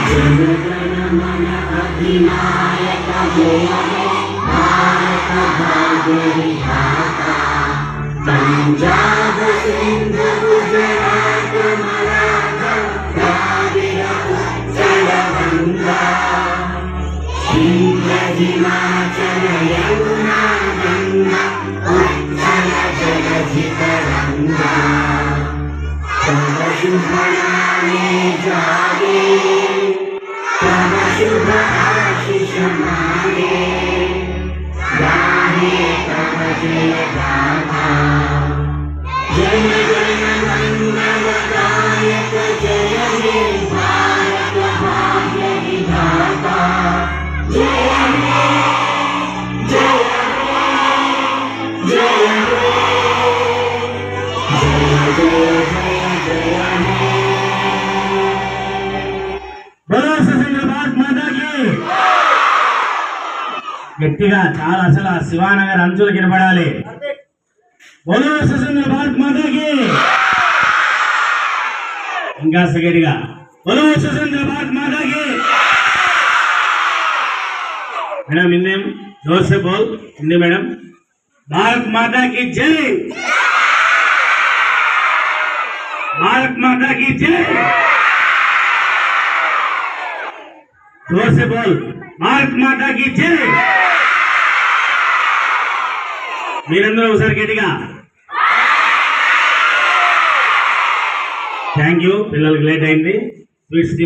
जनगणमन अधिनायक जय हे भारत भाग्य विधाता पंजाब सिंध गुजरात मराठा द्राविड़ उत्कल गंगा सिंध हिमाचल यमुना गंगा उत्कल जलधि तरंगा तव शुभ नामे जागे तव शुभ आशीष मांगे गाहे तव जय गाथा जन गण मंगल गायक जय हे भारत भाग्य विधाता जय हे जय हे जय हे जय जय हे बोलो सिकंदराबाद माता की గట్టిగా చాలా అసలు శివానగర్ అంచులు కనబడాలి. బోలో సికందరాబాద్ మాతాకి ఇంకా గట్టిగా బోలో సికందరాబాద్ మాతాకి. మేడం हिंदी जोर से बोल हिंदी मैडम. भारत माता की जय, भारत माता की जय. जोर से बोल भारत माता की जय. మీరందరూ ఒకసారి గట్టిగా థ్యాంక్ యూ. పిల్లలకి లేట్ అయింది. స్వీట్స్